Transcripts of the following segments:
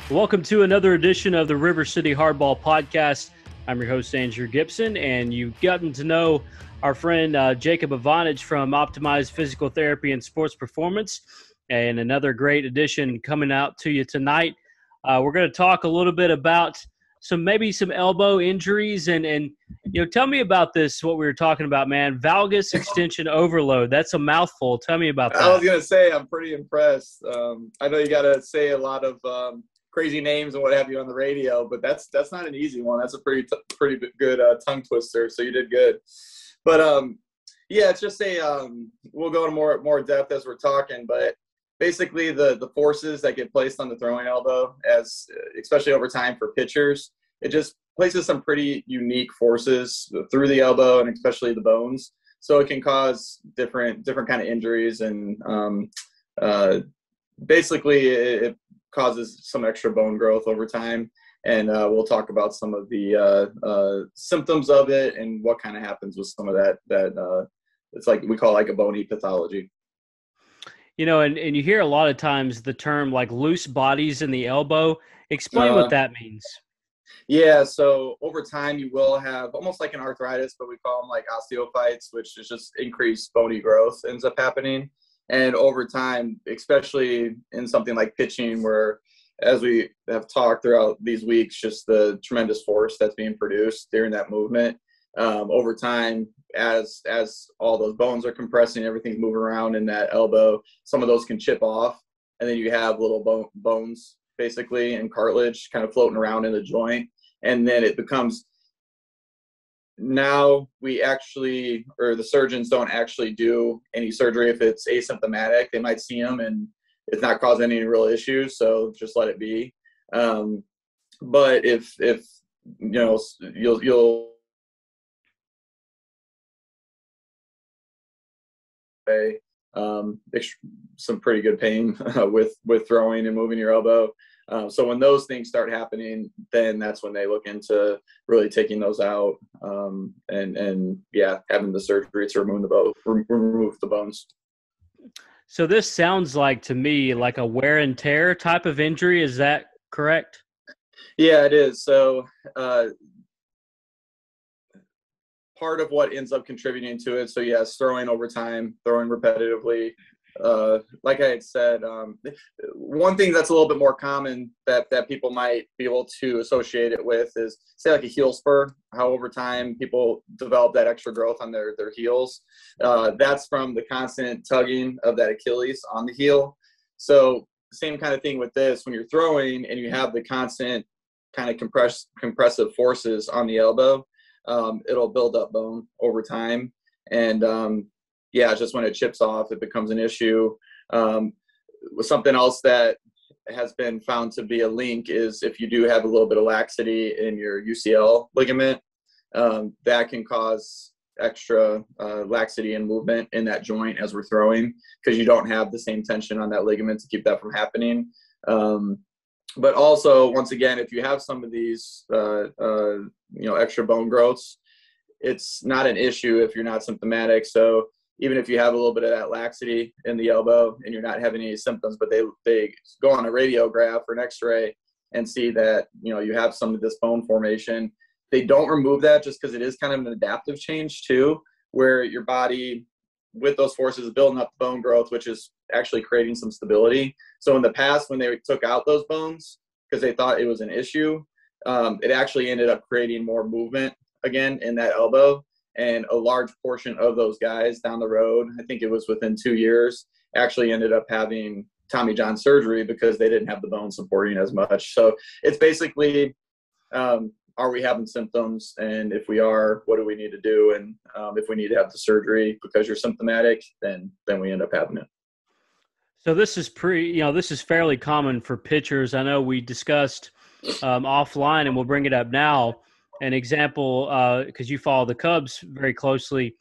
Welcome to another edition of the River City Hardball Podcast. I'm your host, Andrew Gibson, and you've gotten to know our friend Jacob Evanich from Optimized Physical Therapy and Sports Performance, and another great edition coming out to you tonight. We're going to talk a little bit about some elbow injuries, and tell me about this, what we were talking about, man. Valgus extension overload. That's a mouthful. Tell me about that. I was going to say, I'm pretty impressed. I know you got to say a lot of crazy names and what have you on the radio, but that's not an easy one. That's a pretty good tongue twister. So you did good. But yeah, it's just we'll go into more depth as we're talking, but basically the forces that get placed on the throwing elbow, especially over time for pitchers, it just places some pretty unique forces through the elbow and especially the bones. So it can cause different kind of injuries, and basically it causes some extra bone growth over time. And we'll talk about some of the symptoms of it and what kind of happens with some of that it's like we call like a bony pathology. And you hear a lot of times the term like loose bodies in the elbow. Explain what that means. Yeah, so over time you will have almost like an arthritis, but we call them like osteophytes, which is just increased bony growth ends up happening. And over time, especially in something like pitching, where, as we have talked throughout these weeks, just the tremendous force that's being produced during that movement, over time, as all those bones are compressing, everything's moving around in that elbow, some of those can chip off, and then you have little bones basically and cartilage kind of floating around in the joint. And then it becomes, now the surgeons don't actually do any surgery if it's asymptomatic. They might see them and it's not causing any real issues, so just let it be. But if you'll some pretty good pain with throwing and moving your elbow. So when those things start happening, then that's when they look into really taking those out, and having the surgery to remove the bones. So this sounds like, to me, like a wear and tear type of injury. Is that correct? Yeah, it is. So part of what ends up contributing to it. So yes, throwing over time, throwing repetitively. Like I had said, one thing that's a little bit more common that people might be able to associate it with is, say, like a heel spur, how over time people develop that extra growth on their heels. That's from the constant tugging of that Achilles on the heel. So same kind of thing with this, when you're throwing and you have the constant kind of compressive forces on the elbow, it'll build up bone over time. And just when it chips off, it becomes an issue. Something else that has been found to be a link is if you do have a little bit of laxity in your UCL ligament, that can cause extra laxity and movement in that joint as we're throwing, because you don't have the same tension on that ligament to keep that from happening. But also, once again, if you have some of these extra bone growths, it's not an issue if you're not symptomatic. So even if you have a little bit of that laxity in the elbow and you're not having any symptoms, but they go on a radiograph or an x-ray and see that, you have some of this bone formation, they don't remove that just because it is kind of an adaptive change too, where your body, with those forces, is building up bone growth, which is actually creating some stability. So in the past, when they took out those bones because they thought it was an issue, it actually ended up creating more movement again in that elbow. And a large portion of those guys down the road, I think it was within 2 years, actually ended up having Tommy John surgery because they didn't have the bone supporting as much. So it's basically, are we having symptoms? And if we are, what do we need to do? And if we need to have the surgery because you're symptomatic, then we end up having it. So this is this is fairly common for pitchers. I know we discussed offline, and we'll bring it up now. An example, because you follow the Cubs very closely,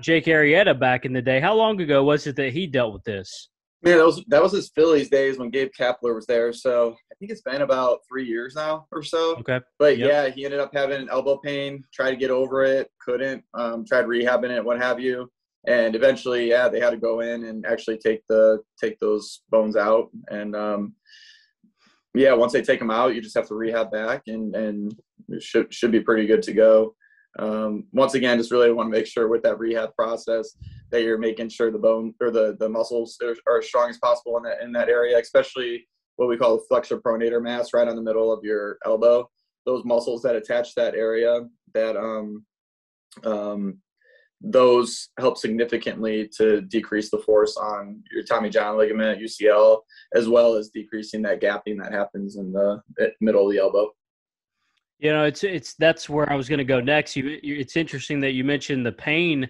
Jake Arrieta back in the day. How long ago was it that he dealt with this? Yeah, that was his Phillies days when Gabe Kapler was there. So I think it's been about 3 years now or so. Okay. But yeah, he ended up having elbow pain, tried to get over it, couldn't, tried rehabbing it, what have you. And eventually, they had to go in and actually take those bones out. And yeah, once they take them out, you just have to rehab back, and it should be pretty good to go. Once again, just really want to make sure with that rehab process that you're making sure the bone or the muscles are as strong as possible in that area, especially what we call the flexor pronator mass right on the middle of your elbow. Those muscles that attach that area, that those help significantly to decrease the force on your Tommy John ligament, UCL, as well as decreasing that gapping that happens in the middle of the elbow. You know, that's where I was going to go next. It's interesting that you mentioned the pain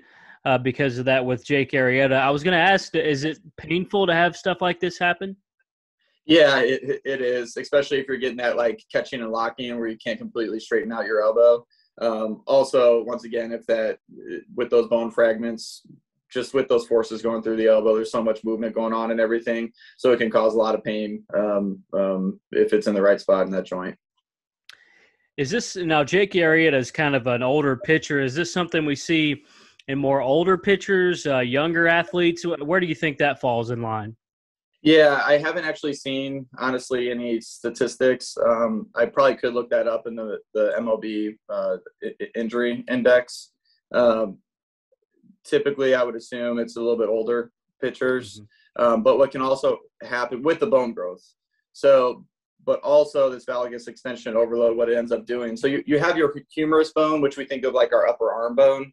because of that with Jake Arrieta. I was going to ask, is it painful to have stuff like this happen? Yeah, it is, especially if you're getting that like catching and locking where you can't completely straighten out your elbow. Also, once again, if that with those bone fragments, just with those forces going through the elbow, there's so much movement going on and everything, so it can cause a lot of pain if it's in the right spot in that joint. Is this now Jake Arrieta is kind of an older pitcher? Is this something we see in more older pitchers, younger athletes? Where do you think that falls in line? Yeah, I haven't actually seen, honestly, any statistics. I probably could look that up in the MLB injury index. Typically, I would assume it's a little bit older pitchers. Mm-hmm. But what can also happen with the bone growth. But also this valgus extension overload, what it ends up doing. So you have your humerus bone, which we think of like our upper arm bone.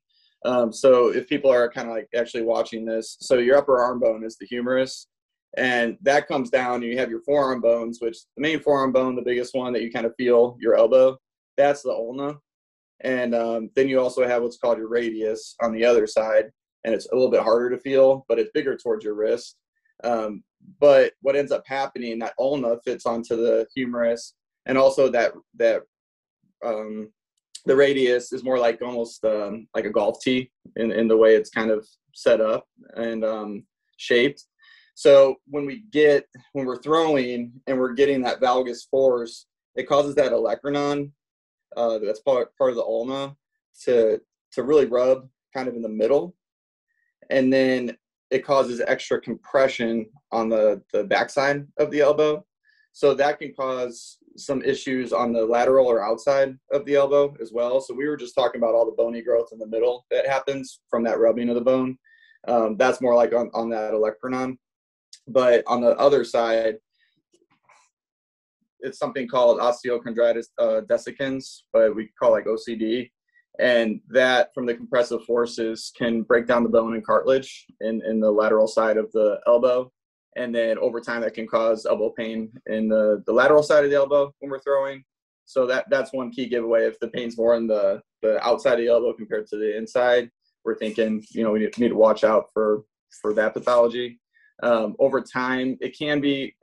So if people are kind of like actually watching this, so your upper arm bone is the humerus. And that comes down, and you have your forearm bones, which the main forearm bone, the biggest one that you kind of feel your elbow, that's the ulna. And then you also have what's called your radius on the other side, and it's a little bit harder to feel, but it's bigger towards your wrist. But what ends up happening, that ulna fits onto the humerus, and also that the radius is more like almost like a golf tee in the way it's kind of set up and shaped. So when we're throwing and we're getting that valgus force, it causes that olecranon, that's part of the ulna, to really rub kind of in the middle, and then it causes extra compression on the backside of the elbow. So that can cause some issues on the lateral or outside of the elbow as well. So we were just talking about all the bony growth in the middle that happens from that rubbing of the bone. That's more like on that olecranon. But on the other side, it's something called osteochondritis dissecans, but we call like OCD. And that, from the compressive forces, can break down the bone and cartilage in the lateral side of the elbow. And then over time, that can cause elbow pain in the lateral side of the elbow when we're throwing. So that's one key giveaway. If the pain's more in the outside of the elbow compared to the inside, we're thinking, we need to watch out for that pathology. Over time, it can be,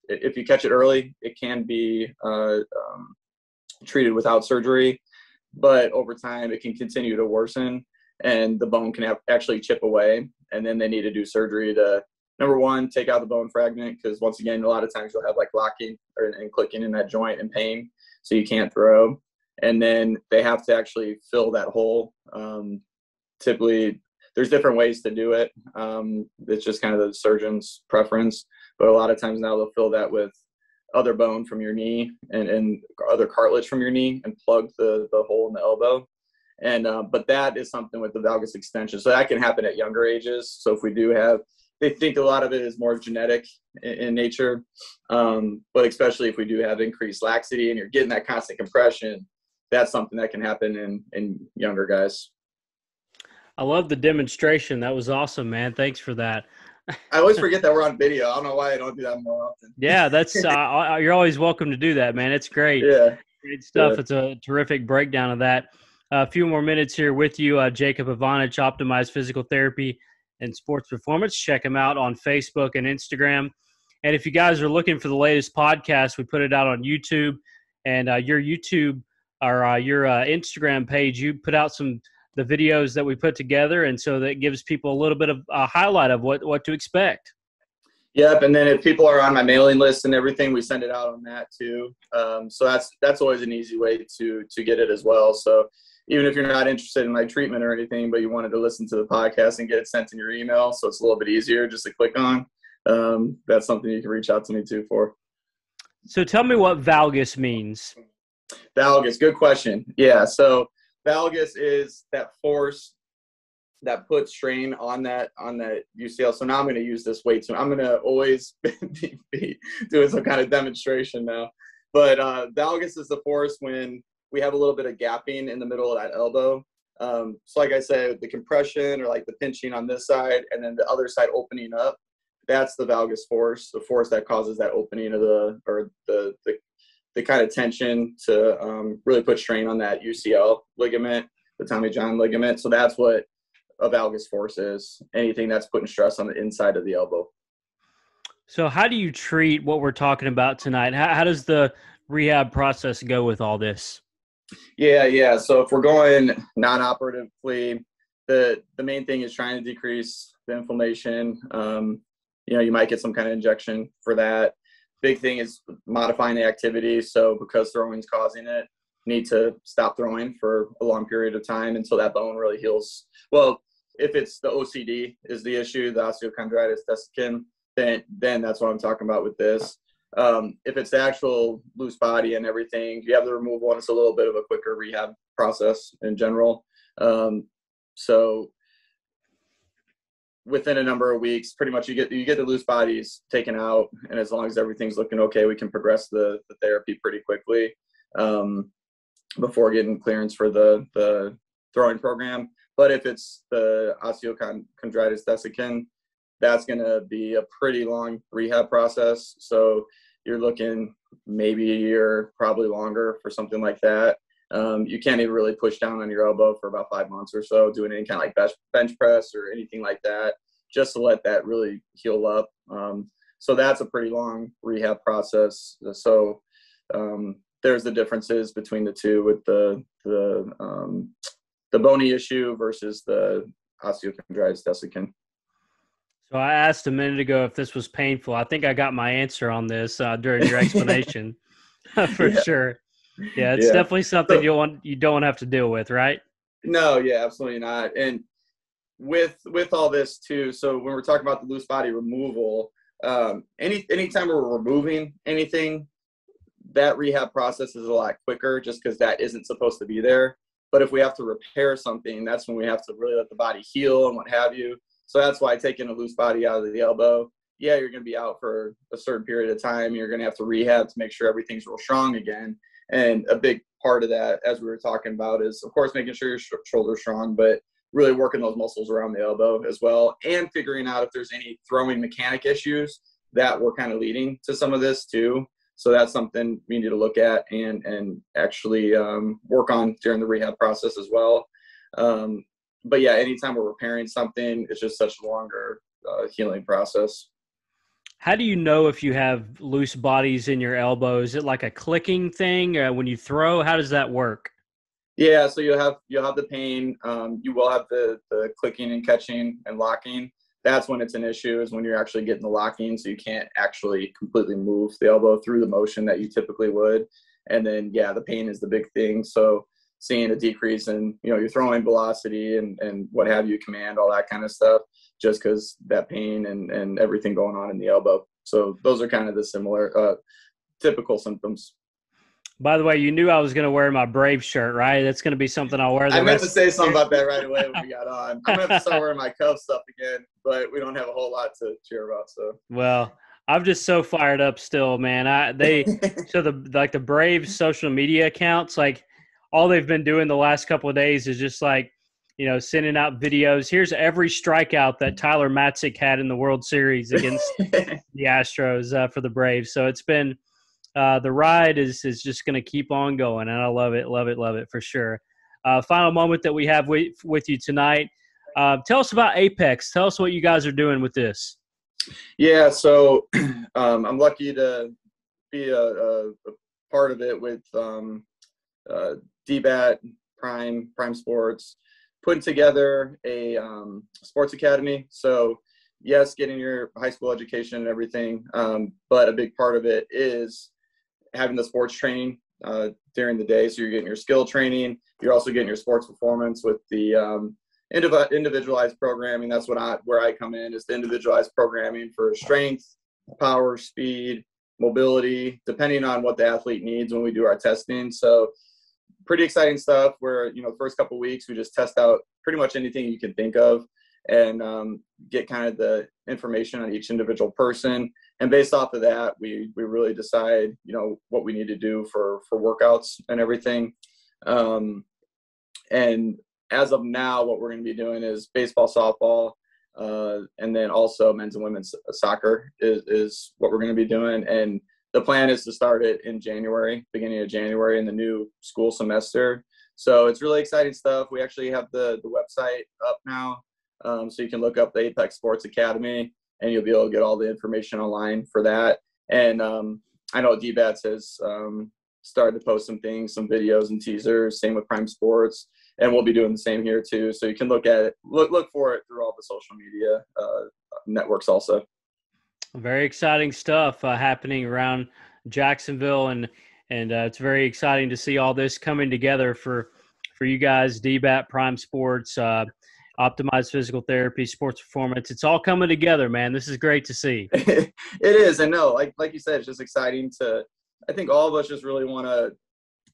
if you catch it early, it can be treated without surgery, but over time it can continue to worsen, and the bone can actually chip away, and then they need to do surgery to, number one, take out the bone fragment, because once again, a lot of times you'll have like locking and clicking in that joint and pain, so you can't throw, and then they have to actually fill that hole. Typically, there's different ways to do it. It's just kind of the surgeon's preference. But a lot of times now they'll fill that with other bone from your knee and other cartilage from your knee and plug the hole in the elbow. And but that is something with the valgus extension. So that can happen at younger ages. So if we do have, they think a lot of it is more genetic in nature. But especially if we do have increased laxity and you're getting that constant compression, that's something that can happen in younger guys. I love the demonstration. That was awesome, man. Thanks for that. I always forget that we're on video. I don't know why I don't do that more often. Yeah, that's you're always welcome to do that, man. It's great. Yeah. Great stuff. Yeah. It's a terrific breakdown of that. A few more minutes here with you, Jacob Evanich, Optimized Physical Therapy and Sports Performance. Check him out on Facebook and Instagram. And if you guys are looking for the latest podcast, we put it out on YouTube. And your YouTube or your Instagram page, you put out the videos that we put together, and so that gives people a little bit of a highlight of what to expect. Yep, and then if people are on my mailing list and everything, we send it out on that too. So that's always an easy way to get it as well. So even if you're not interested in my treatment or anything, but you wanted to listen to the podcast and get it sent in your email, so it's a little bit easier just to click on, that's something you can reach out to me too for. So tell me what valgus means. Valgus, good question. Yeah, so valgus is that force that puts strain on that UCL. So now I'm going to use this weight. So I'm going to always be doing some kind of demonstration now. But valgus is the force when we have a little bit of gapping in the middle of that elbow. So like I said, the compression or like the pinching on this side and then the other side opening up, that's the valgus force, the force that causes that opening of the kind of tension to really put strain on that UCL ligament, the Tommy John ligament. So that's what a valgus force is, anything that's putting stress on the inside of the elbow. So how do you treat what we're talking about tonight? How does the rehab process go with all this? Yeah. So if we're going non-operatively, the main thing is trying to decrease the inflammation. You might get some kind of injection for that. Big thing is modifying the activity. So because throwing's causing it, need to stop throwing for a long period of time until that bone really heals. Well, if it's the OCD is the issue, the osteochondritis dissecans, then that's what I'm talking about with this. If it's the actual loose body and everything, you have the removal, and it's a little bit of a quicker rehab process in general. So within a number of weeks, pretty much you get the loose bodies taken out, and as long as everything's looking okay, we can progress the therapy pretty quickly before getting clearance for the throwing program. But if it's the osteochondritis dissecans, that's going to be a pretty long rehab process. So you're looking maybe a year, probably longer for something like that. You can't even really push down on your elbow for about 5 months or so, doing any kind of like bench press or anything like that, just to let that really heal up. So that's a pretty long rehab process. So there's the differences between the two with the bony issue versus the osteochondritis dissecans. So I asked a minute ago if this was painful. I think I got my answer on this during your explanation. For sure. Yeah, it's definitely something you don't have to deal with, right? No, yeah, absolutely not. And with all this too, so when we're talking about the loose body removal, anytime we're removing anything, that rehab process is a lot quicker just because that isn't supposed to be there. But if we have to repair something, that's when we have to really let the body heal and what have you. So that's why taking a loose body out of the elbow, you're going to be out for a certain period of time. You're going to have to rehab to make sure everything's real strong again. And a big part of that, as we were talking about, is, of course, making sure your shoulder's strong, but really working those muscles around the elbow as well, and figuring out if there's any throwing mechanic issues that were kind of leading to some of this too. So that's something we need to look at and actually work on during the rehab process as well. But yeah, anytime we're repairing something, it's just such a longer healing process. How do you know if you have loose bodies in your elbow? Is it like a clicking thing when you throw? How does that work? Yeah, so you'll have the pain. You will have the clicking and catching and locking. That's when it's an issue, is when you're actually getting the locking, so you can't actually completely move the elbow through the motion that you typically would. And then, the pain is the big thing. So seeing a decrease in, your throwing velocity and what have you, command, all that kind of stuff, just because that pain and everything going on in the elbow. So those are kind of the similar typical symptoms. By the way, you knew I was going to wear my Brave shirt, right? That's going to be something I'll wear. I meant to say something about that right away when we got on. I'm going to have to start wearing my Cubs stuff again, but we don't have a whole lot to cheer about. So well, I'm just so fired up still, man. So the Brave social media accounts, like all they've been doing the last couple of days is just like, sending out videos. Here's every strikeout that Tyler Matzik had in the World Series against the Astros for the Braves. So it's been the ride is just going to keep on going, and I love it for sure. Final moment that we have with you tonight. Tell us about Apex. Tell us what you guys are doing with this. Yeah, so I'm lucky to be a part of it with DBAT, Prime Sports, putting together a sports academy. So yes, getting your high school education and everything, but a big part of it is having the sports training during the day. So you're getting your skill training. You're also getting your sports performance with the individualized programming. That's where I come in, is the individualized programming for strength, power, speed, mobility, depending on what the athlete needs when we do our testing. So pretty exciting stuff where, the first couple of weeks, we just test out pretty much anything you can think of and get kind of the information on each individual person. And based off of that, we really decide, what we need to do for workouts and everything. And as of now, what we're going to be doing is baseball, softball, and then also men's and women's soccer is what we're going to be doing. And the plan is to start it in January, beginning of January in the new school semester. So it's really exciting stuff. We actually have the website up now. So you can look up the Apex Sports Academy and you'll be able to get all the information online for that. And I know D-Bats has started to post some things, some videos and teasers, same with Prime Sports. And we'll be doing the same here too. So you can look at it, look for it through all the social media networks also. Very exciting stuff happening around Jacksonville, and it's very exciting to see all this coming together for you guys, DBAT, Prime Sports, Optimized Physical Therapy, Sports Performance. It's all coming together, man. This is great to see. It is. And no, like you said, it's just exciting I think all of us just really want to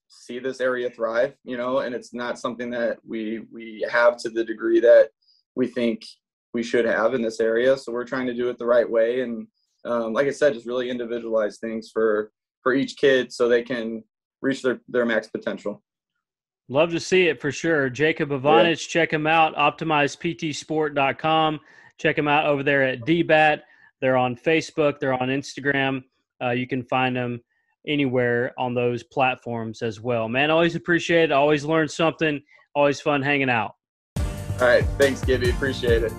see this area thrive, and it's not something that we have to the degree that we think we should have in this area. So we're trying to do it the right way. And like I said, just really individualize things for each kid so they can reach their max potential. Love to see it for sure. Jacob Evanich, check him out, optimizedptsport.com. Check him out over there at DBAT. They're on Facebook. They're on Instagram. You can find them anywhere on those platforms as well. Man, always appreciate it. Always learn something. Always fun hanging out. All right. Thanks, Gibby. Appreciate it.